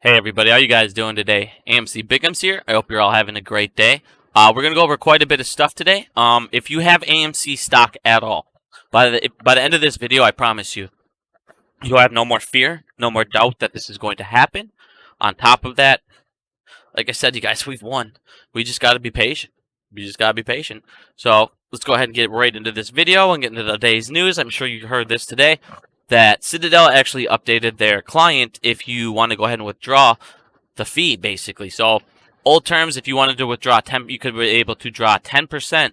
Hey everybody, how you guys doing today? AMC Bigums here. I hope you're all having a great day. We're gonna go over quite a bit of stuff today. If you have AMC stock at all, by the end of this video, I promise you, you'll have no more fear, no more doubt that this is going to happen. On top of that, like I said, you guys, we've won. We just gotta be patient. So let's go ahead and get right into this video and get into the day's news. I'm sure you heard this today, that Citadel actually updated their client if you want to go ahead and withdraw the fee, basically. So old terms, if you wanted to withdraw 10, you could be able to draw 10%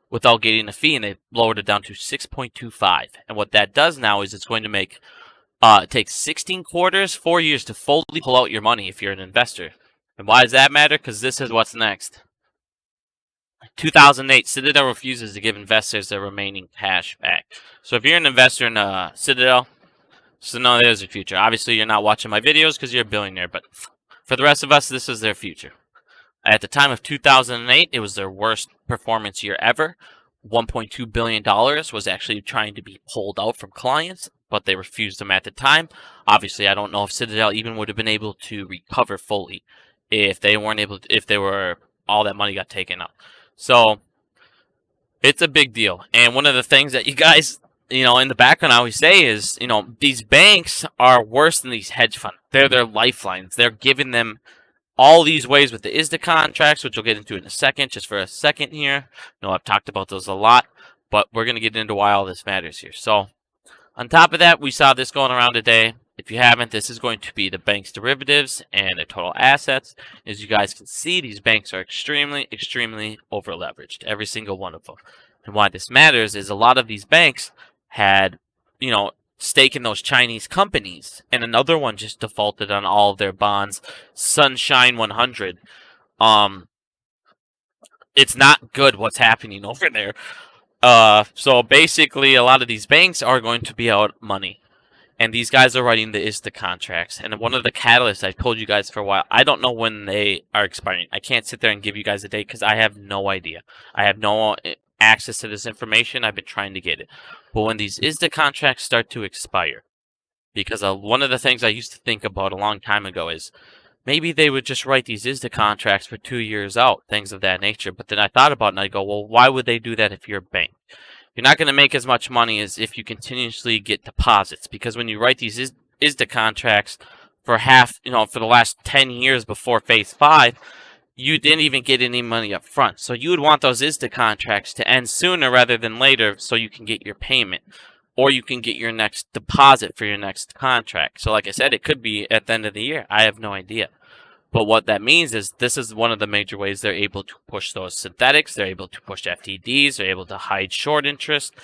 without getting a fee, and they lowered it down to 6.25. And what that does now is it's going to make it takes 16 quarters, 4 years to fully pull out your money if you're an investor. And why does that matter? Because this is what's next. 2008, Citadel refuses to give investors their remaining cash back. So if you're an investor in Citadel, so no, there's your future. Obviously, you're not watching my videos because you're a billionaire, but for the rest of us, this is their future. At the time of 2008, it was their worst performance year ever. $1.2 billion was actually trying to be pulled out from clients, but they refused them at the time. Obviously, I don't know if Citadel even would have been able to recover fully if they weren't able to, if they were, all that money got taken out. So it's a big deal. And one of the things that you guys, in the background I always say is, these banks are worse than these hedge funds. They're their lifelines. They're giving them all these ways with the ISDA contracts, which we'll get into in a second, just for a second here. I've talked about those a lot, but we're going to get into why all this matters here. So on top of that, we saw this going around today. If you haven't, this is going to be the bank's derivatives and their total assets. As you guys can see, these banks are extremely, extremely over-leveraged, every single one of them. And why this matters is a lot of these banks had, stake in those Chinese companies, and another one just defaulted on all of their bonds, Sunshine 100. It's not good what's happening over there. So basically, a lot of these banks are going to be out money. And these guys are writing the ISDA contracts. And one of the catalysts I've told you guys for a while, I don't know when they are expiring. I can't sit there and give you guys a date because I have no idea. I have no access to this information. I've been trying to get it. But when these ISDA contracts start to expire, because one of the things I used to think about a long time ago is maybe they would just write these ISDA contracts for 2 years out, things of that nature. But then I thought about it and I go, well, why would they do that if you're a bank? You're not going to make as much money as if you continuously get deposits, because when you write these ISDA contracts for for the last 10 years before Phase 5, you didn't even get any money up front. So you would want those ISDA contracts to end sooner rather than later so you can get your payment, or you can get your next deposit for your next contract. So like I said, it could be at the end of the year. I have no idea. But what that means is this is one of the major ways they're able to push those synthetics. They're able to push FTDs. They're able to hide short interest.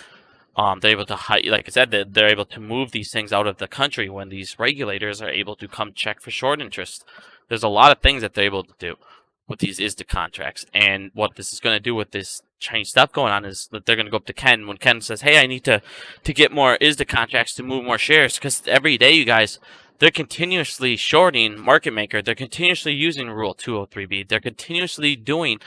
They're able to hide, like I said, they're able to move these things out of the country when these regulators are able to come check for short interest. There's a lot of things that they're able to do with these ISDA contracts. And what this is going to do with this Chinese stuff going on is that they're going to go up to Ken when Ken says, hey, I need to get more ISDA contracts to move more shares, because every day, you guys, they're continuously shorting market maker. They're continuously using Rule 203B. They're continuously doing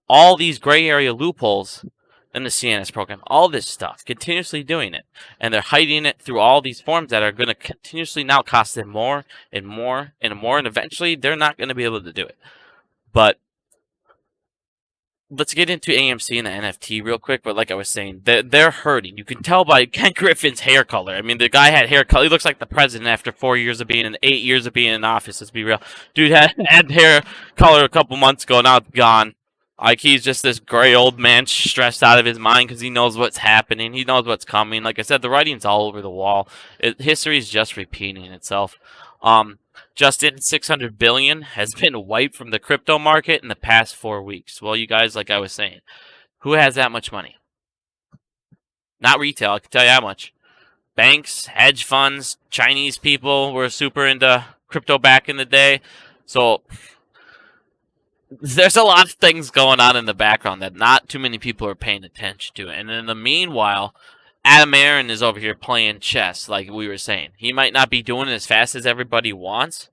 all these gray area loopholes in the CNS program. All this stuff, continuously doing it. And they're hiding it through all these forms that are going to continuously now cost them more and more and more. And eventually, they're not going to be able to do it. But let's get into AMC and the NFT real quick. But like I was saying, they're hurting. You can tell by Ken Griffin's hair color. I mean, the guy had hair color. He looks like the president after 4 years of being in 8 years of being in office. Let's be real. Dude had hair color a couple months ago. Now it's gone. Like, he's just this gray old man stressed out of his mind because he knows what's happening. He knows what's coming. Like I said, the writing's all over the wall. History's just repeating itself. Justin, 600 billion has been wiped from the crypto market in the past 4 weeks. Well, you guys, like I was saying, who has that much money? Not retail, I can tell you how much. Banks, hedge funds, Chinese people were super into crypto back in the day. So there's a lot of things going on in the background that not too many people are paying attention to. And in the meanwhile, Adam Aaron is over here playing chess, like we were saying. He might not be doing it as fast as everybody wants,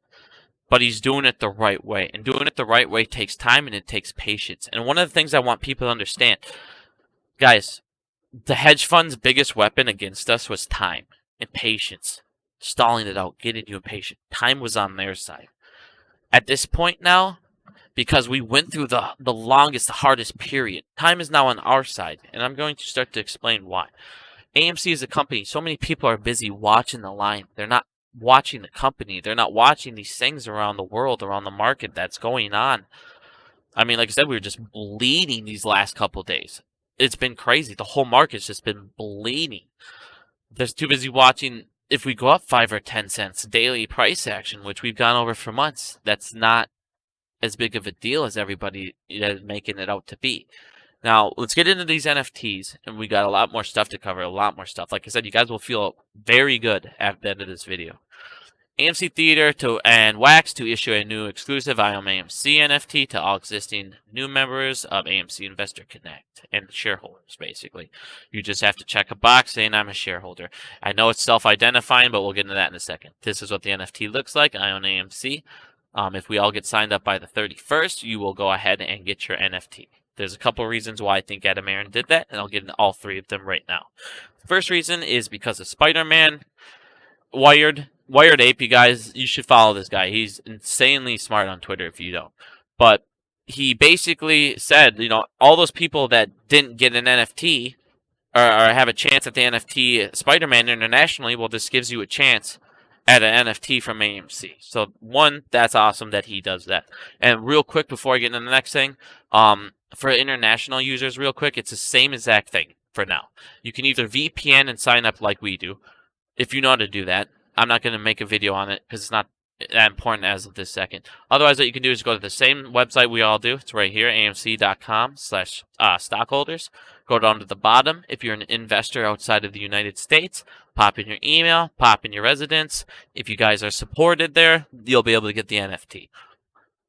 but he's doing it the right way. And doing it the right way takes time and it takes patience. And one of the things I want people to understand, guys, the hedge fund's biggest weapon against us was time and patience. Stalling it out, getting you impatient. Time was on their side. At this point now, because we went through the longest, the hardest period, time is now on our side, and I'm going to start to explain why. AMC is a company. So many people are busy watching the line. They're not watching the company. They're not watching these things around the world, around the market that's going on. I mean, like I said, we were just bleeding these last couple of days. It's been crazy. The whole market's just been bleeding. They're too busy watching if we go up 5 or 10 cents daily price action, which we've gone over for months. That's not as big of a deal as everybody is making it out to be. Now, let's get into these NFTs, and we got a lot more stuff to cover, a lot more stuff. Like I said, you guys will feel very good at the end of this video. AMC Theater and Wax to issue a new exclusive I Am AMC NFT to all existing new members of AMC Investor Connect and shareholders, basically. You just have to check a box saying I'm a shareholder. I know it's self-identifying, but we'll get into that in a second. This is what the NFT looks like. I own AMC. If we all get signed up by the 31st, you will go ahead and get your NFT. There's a couple reasons why I think Adam Aaron did that, and I'll get into all three of them right now. The first reason is because of Spider-Man. Wired Ape, you guys, you should follow this guy. He's insanely smart on Twitter if you don't. But he basically said, all those people that didn't get an NFT or have a chance at the NFT Spider-Man internationally, well, this gives you a chance at an NFT from AMC. So, one, that's awesome that he does that. And real quick, before I get into the next thing, for international users, real quick, it's the same exact thing for now. You can either VPN and sign up like we do, if you know how to do that. I'm not going to make a video on it because it's not that important as of this second. Otherwise, what you can do is go to the same website we all do. It's right here, amc.com/stockholders. Go down to the bottom. If you're an investor outside of the United States, pop in your email, pop in your residence. If you guys are supported there, you'll be able to get the NFT.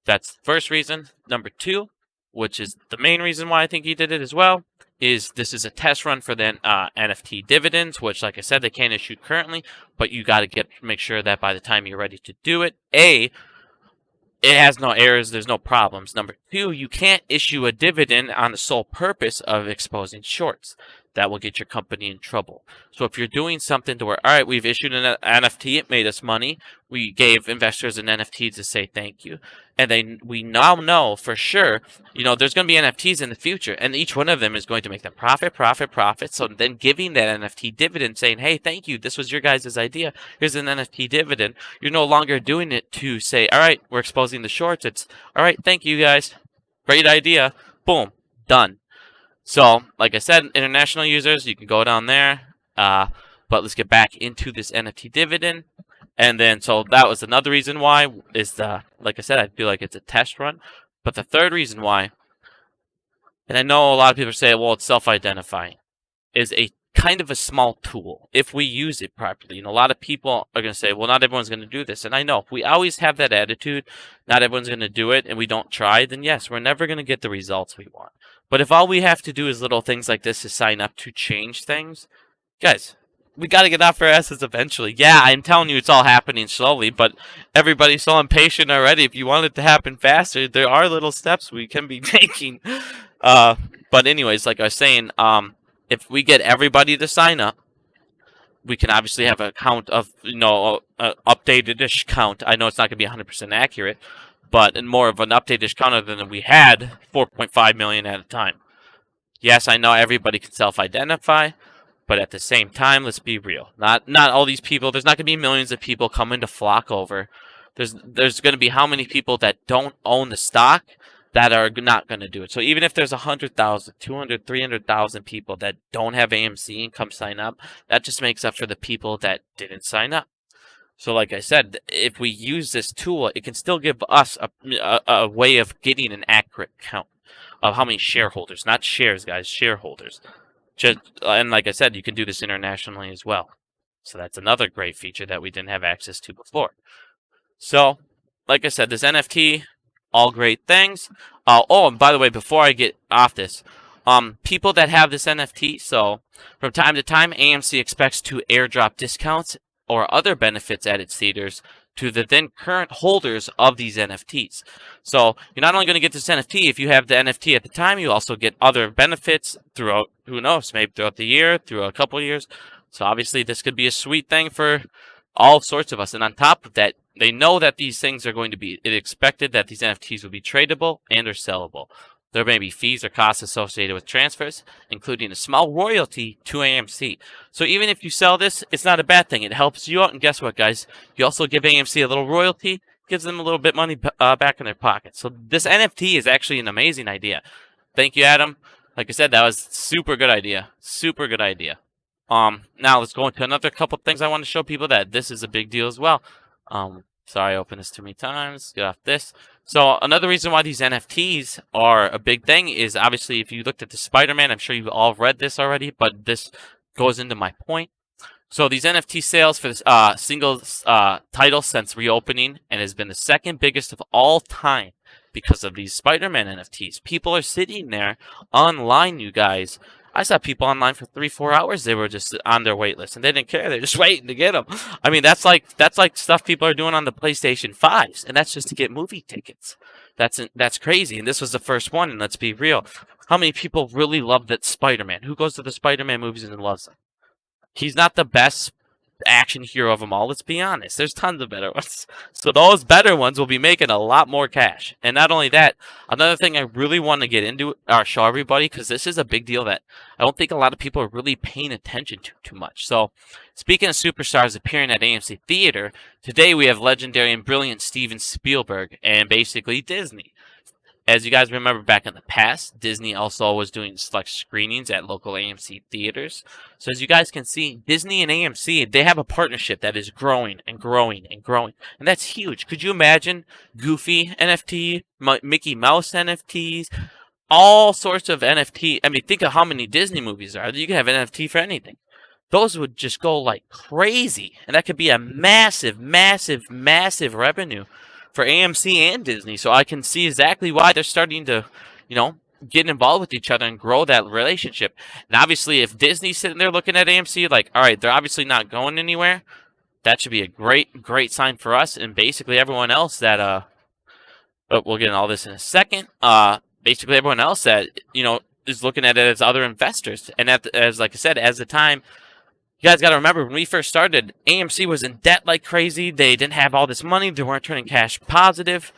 That's the first reason. Number two, which is the main reason why I think he did it as well, is this is a test run for the NFT dividends, which, like I said, they can't issue currently, but you got to make sure that by the time you're ready to do it, it has no errors, there's no problems. Number two, you can't issue a dividend on the sole purpose of exposing shorts. That will get your company in trouble. So if you're doing something to where, all right, we've issued an NFT, it made us money, we gave investors an NFT to say thank you, and then we now know for sure, there's going to be NFTs in the future, and each one of them is going to make them profit. So then giving that NFT dividend, saying, hey, thank you, this was your guys' idea, here's an NFT dividend. You're no longer doing it to say, all right, we're exposing the shorts. It's, all right, thank you guys, great idea, boom, done. So, like I said, international users, you can go down there. But let's get back into this NFT dividend. And then, so that was another reason why, like I said, I feel like it's a test run. But the third reason why, and I know a lot of people say, well, it's self-identifying, is a kind of a small tool if we use it properly. And a lot of people are going to say, well, not everyone's going to do this. And I know, if we always have that attitude, not everyone's going to do it, and we don't try, then yes, we're never going to get the results we want. But if all we have to do is little things like this to sign up to change things, guys, we got to get off our asses eventually. Yeah, I'm telling you, it's all happening slowly, but everybody's so impatient already. If you want it to happen faster, there are little steps we can be taking. But anyways, like I was saying, if we get everybody to sign up, we can obviously have a count of, updated-ish count. I know it's not going to be 100% accurate, but more of an updated count than we had 4.5 million at a time. Yes, I know everybody can self-identify, but at the same time, let's be real. Not all these people. There's not going to be millions of people coming to flock over. There's going to be how many people that don't own the stock that are not going to do it. So even if there's 100,000, 200, 300,000 people that don't have AMC and come sign up, that just makes up for the people that didn't sign up. So like I said, if we use this tool, it can still give us a way of getting an accurate count of how many shareholders, not shares, guys, shareholders. And like I said, you can do this internationally as well. So that's another great feature that we didn't have access to before. So, like I said, this NFT, all great things. And by the way, before I get off this, people that have this NFT, so from time to time, AMC expects to airdrop discounts or other benefits at its theaters to the then current holders of these NFTs. So you're not only going to get this NFT, if you have the NFT at the time, you also get other benefits throughout, who knows, maybe throughout the year, through a couple of years. So obviously this could be a sweet thing for all sorts of us. And on top of that, They know that these things are going to be. It expected that these NFTs would be tradable and or sellable. There may be fees or costs associated with transfers, including a small royalty to AMC. So even if you sell this, it's not a bad thing. It helps you out, and guess what, guys? You also give AMC a little royalty, gives them a little bit money back in their pocket. So this NFT is actually an amazing idea. Thank you, Adam. Like I said, that was super good idea. Super good idea. Now let's go into another couple things I want to show people that this is a big deal as well. Sorry, I opened this too many times. Get off this. So another reason why these NFTs are a big thing is obviously if you looked at the Spider-Man, I'm sure you've all read this already, but this goes into my point. So these NFT sales for this single title since reopening and has been the second biggest of all time because of these Spider-Man NFTs. People are sitting there online, you guys. I saw people online for 3-4 hours. They were just on their wait list, and they didn't care. They're just waiting to get them. I mean, that's like stuff people are doing on the PlayStation 5s, and that's just to get movie tickets. That's crazy. And this was the first one. And let's be real, how many people really love that Spider-Man? Who goes to the Spider-Man movies and loves him? He's not the best action hero of them all. Let's be honest. There's tons of better ones. So those better ones will be making a lot more cash. And not only that, another thing I really want to get into or show everybody, because this is a big deal that I don't think a lot of people are really paying attention to too much. So speaking of superstars appearing at AMC Theater, today we have legendary and brilliant Steven Spielberg and basically Disney. As you guys remember back in the past, Disney also was doing select screenings at local AMC theaters. So as you guys can see, Disney and AMC, they have a partnership that is growing and growing and growing. And that's huge. Could you imagine Goofy NFT, Mickey Mouse NFTs, all sorts of NFT? I mean, think of how many Disney movies there are. You can have NFT for anything. Those would just go like crazy. And that could be a massive, massive, massive revenue for AMC and Disney. So I can see exactly why they're starting to, get involved with each other and grow that relationship. And obviously, if Disney's sitting there looking at AMC like, all right, they're obviously not going anywhere, that should be a great, great sign for us and basically everyone else that, but we'll get into all this in a second. Basically everyone else that, is looking at it as other investors. And as like I said, as the time, you guys got to remember, when we first started, AMC was in debt like crazy. They didn't have all this money. They weren't turning cash positive.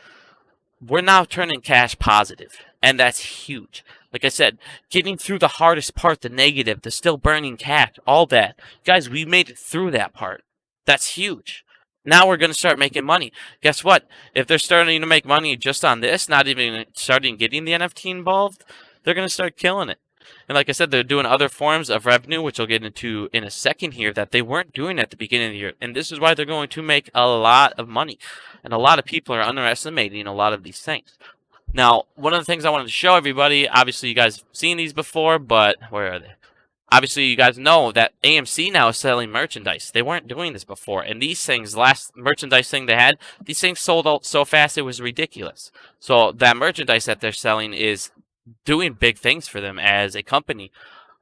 We're now turning cash positive, and that's huge. Like I said, getting through the hardest part, the negative, the still burning cash, all that. Guys, we made it through that part. That's huge. Now we're going to start making money. Guess what? If they're starting to make money just on this, not even starting getting the NFT involved, they're going to start killing it. And like I said, they're doing other forms of revenue, which I'll get into in a second here, that they weren't doing at the beginning of the year. And this is why they're going to make a lot of money. And a lot of people are underestimating a lot of these things. Now, one of the things I wanted to show everybody, obviously you guys have seen these before, but where are they? Obviously, you guys know that AMC now is selling merchandise. They weren't doing this before. And these things, last merchandise thing they had, these things sold out so fast it was ridiculous. So that merchandise that they're selling is doing big things for them as a company.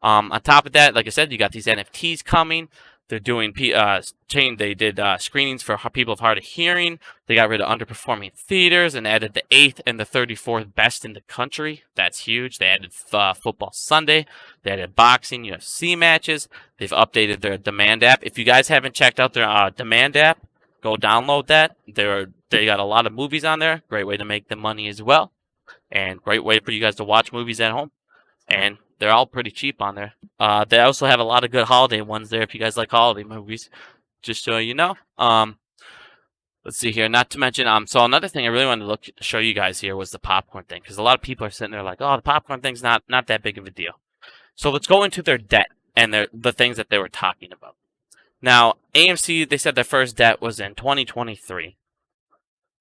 On top of that, like I said, you got these NFTs coming. They're doing They did screenings for people of hard of hearing. They got rid of underperforming theaters and added the 8th and the 34th best in the country. That's huge. They added Football Sunday. They added boxing, UFC matches. They've updated their Demand app. If you guys haven't checked out their Demand app, go download that. They got a lot of movies on there. Great way to make the money as well. And great way for you guys to watch movies at home. And they're all pretty cheap on there. They also have a lot of good holiday ones there if you guys like holiday movies. Just so you know. Let's see here. Not to mention, so another thing I really wanted to show you guys here was the popcorn thing. Because a lot of people are sitting there like, oh, the popcorn thing's not that big of a deal. So let's go into their debt and the things that they were talking about. Now, AMC, they said their first debt was in 2023.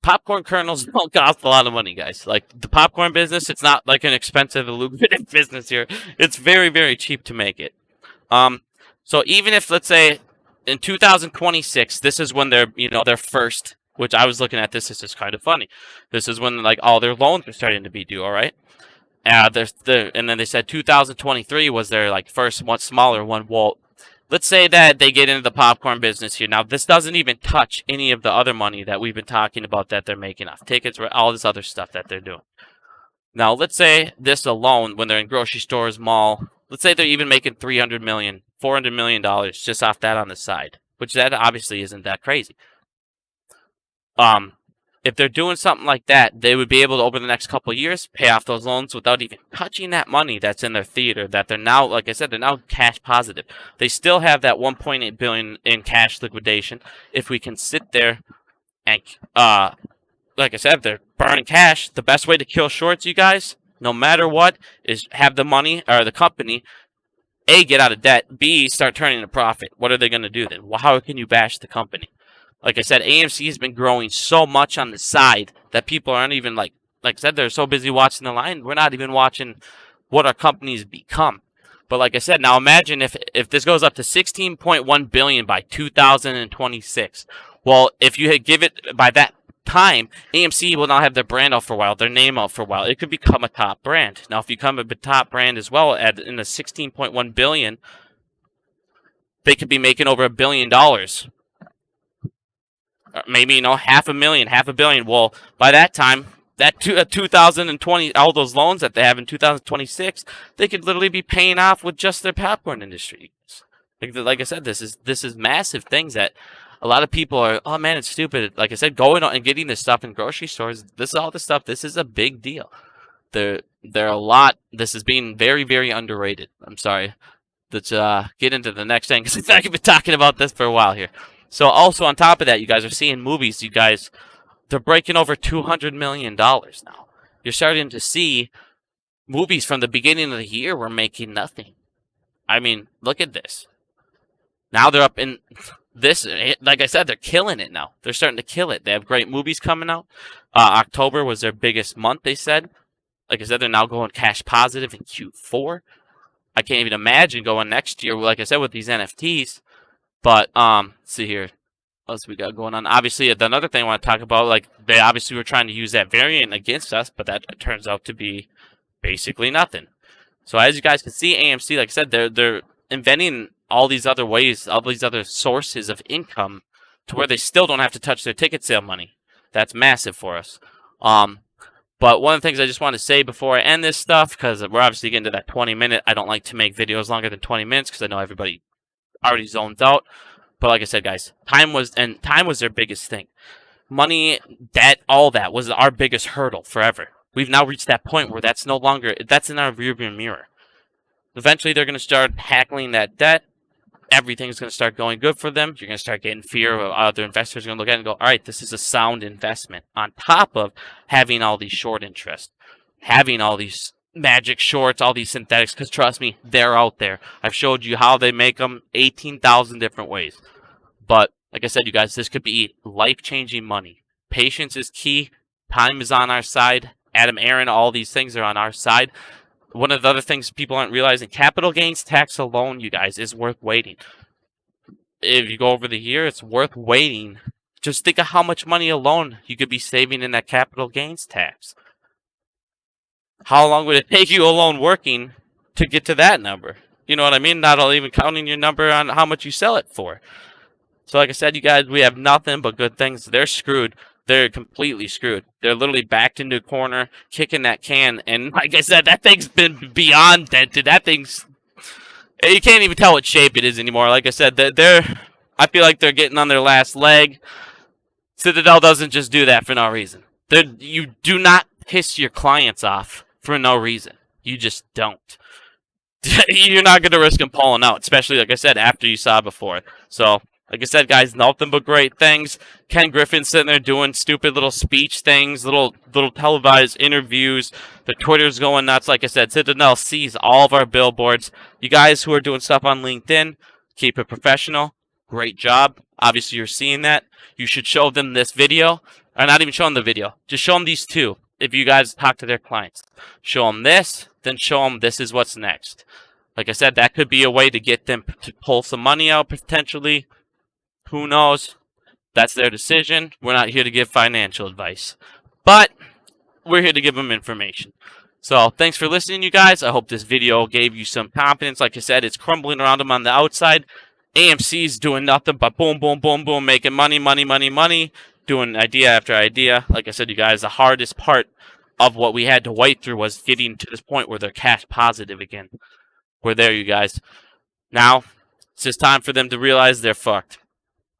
Popcorn kernels don't cost a lot of money, guys. Like, the popcorn business, it's not like an expensive, lucrative business here. It's very, very cheap to make it. So even if, let's say, in 2026, this is when they're, their first, which I was looking at this is just kind of funny. This is when, like, all their loans are starting to be due, all right? And then they said 2023 was their, like, first, one smaller one. Well, let's say that they get into the popcorn business here. Now, this doesn't even touch any of the other money that we've been talking about that they're making off tickets, all this other stuff that they're doing. Now, let's say this alone, when they're in grocery stores, mall, let's say they're even making $300 million, $400 million just off that on the side, which that obviously isn't that crazy. Um, if they're doing something like that, they would be able to, over the next couple of years, pay off those loans without even touching that money that's in their theater. That they're now, like I said, they're now cash positive. They still have that 1.8 billion in cash liquidation. If we can sit there and, like I said, if they're burning cash, the best way to kill shorts, you guys, no matter what, is have the money or the company A, get out of debt, B, start turning a profit. What are they going to do then? Well, how can you bash the company? Like I said, AMC has been growing so much on the side that people aren't even like I said, they're so busy watching the line. We're not even watching what our companies become. But like I said, now imagine if this goes up to 16.1 billion by 2026. Well, if you give it by that time, AMC will not have their brand out for a while, their name out for a while. It could become a top brand. Now, if you become a top brand as well, in the 16.1 billion, they could be making over $1 billion. Maybe, half a billion. Well, by that time, that 2020, all those loans that they have in 2026, they could literally be paying off with just their popcorn industry. Like I said, this is massive things that a lot of people are, oh man, it's stupid. Like I said, going on and getting this stuff in grocery stores, this is a big deal. There are a lot. This is being very, very underrated. I'm sorry. Let's get into the next thing, because I've been talking about this for a while here. So also on top of that, you guys are seeing movies. You guys, they're breaking over $200 million now. You're starting to see movies from the beginning of the year were making nothing. I mean, look at this. Now they're up in this. Like I said, they're killing it now. They're starting to kill it. They have great movies coming out. October was their biggest month, they said. Like I said, they're now going cash positive in Q4. I can't even imagine going next year, like I said, with these NFTs. But, let's see here. What else we got going on? Obviously, another thing I want to talk about, like, they obviously were trying to use that variant against us, but that turns out to be basically nothing. So as you guys can see, AMC, like I said, they're inventing all these other ways, all these other sources of income to where they still don't have to touch their ticket sale money. That's massive for us. But one of the things I just want to say before I end this stuff, because we're obviously getting to that 20-minute, I don't like to make videos longer than 20 minutes because I know everybody already zones out. But like I said, guys, time was their biggest thing. Money, debt, all that was our biggest hurdle forever. We've now reached that point where that's in our rearview mirror. Eventually, they're going to start hackling that debt. Everything's going to start going good for them. You're going to start getting fear of other investors are going to look at it and go, all right, this is a sound investment. On top of having all these short interests, having all these magic shorts, all these synthetics, because trust me, they're out there. I've showed you how they make them 18,000 different ways. But like I said, you guys, this could be life-changing money. Patience is key. Time is on our side. Adam Aaron, all these things are on our side. One of the other things people aren't realizing, capital gains tax alone, you guys, is worth waiting. If you go over the year, it's worth waiting. Just think of how much money alone you could be saving in that capital gains tax. How long would it take you alone working to get to that number? You know what I mean? Not even counting your number on how much you sell it for. So like I said, you guys, we have nothing but good things. They're screwed. They're completely screwed. They're literally backed into a corner, kicking that can. And like I said, that thing's been beyond dented. That thing's... You can't even tell what shape it is anymore. Like I said, I feel like they're getting on their last leg. Citadel doesn't just do that for no reason. You do not piss your clients off for no reason. You just don't. You're not going to risk them pulling out, especially, like I said, after you saw before. So... like I said, guys, nothing but great things. Ken Griffin's sitting there doing stupid little speech things, little televised interviews. The Twitter's going nuts. Like I said, Citadel sees all of our billboards. You guys who are doing stuff on LinkedIn, keep it professional. Great job. Obviously, you're seeing that. You should show them this video. Or not even show them the video. Just show them these two. If you guys talk to their clients. Show them this, then show them this is what's next. Like I said, that could be a way to get them to pull some money out potentially. Who knows? That's their decision. We're not here to give financial advice. But we're here to give them information. So thanks for listening, you guys. I hope this video gave you some confidence. Like I said, it's crumbling around them on the outside. AMC's doing nothing but boom, boom, boom, boom, making money, money, money, money. Doing idea after idea. Like I said, you guys, the hardest part of what we had to wait through was getting to this point where they're cash positive again. We're there, you guys. Now, it's just time for them to realize they're fucked.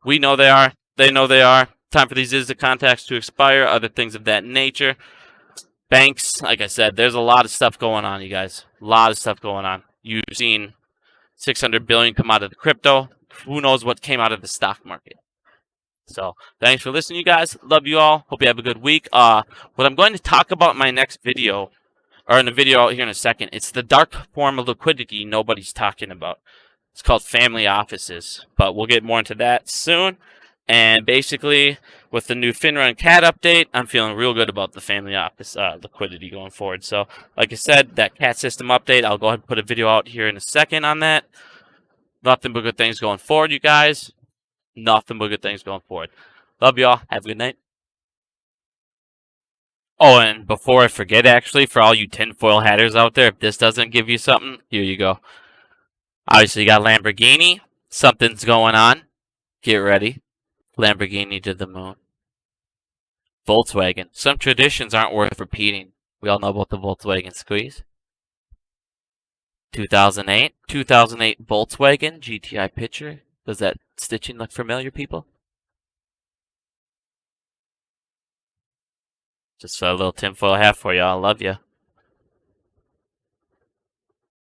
We know they are. They know they are. Time for these ISDA contracts to expire, other things of that nature. Banks, like I said, there's a lot of stuff going on, you guys. A lot of stuff going on. You've seen 600 billion come out of the crypto. Who knows what came out of the stock market? So, thanks for listening, you guys. Love you all. Hope you have a good week. What I'm going to talk about in my next video, or in the video out here in a second, it's the dark form of liquidity nobody's talking about. It's called family offices, but we'll get more into that soon. And basically, with the new FINRA and CAT update, I'm feeling real good about the family office liquidity going forward. So, like I said, that CAT system update, I'll go ahead and put a video out here in a second on that. Nothing but good things going forward, you guys. Nothing but good things going forward. Love y'all. Have a good night. Oh, and before I forget, actually, for all you tinfoil hatters out there, if this doesn't give you something, here you go. Obviously, you got Lamborghini. Something's going on. Get ready. Lamborghini to the moon. Volkswagen. Some traditions aren't worth repeating. We all know about the Volkswagen squeeze. 2008. 2008 Volkswagen GTI picture. Does that stitching look familiar, people? Just a little tinfoil hat for y'all. Love ya.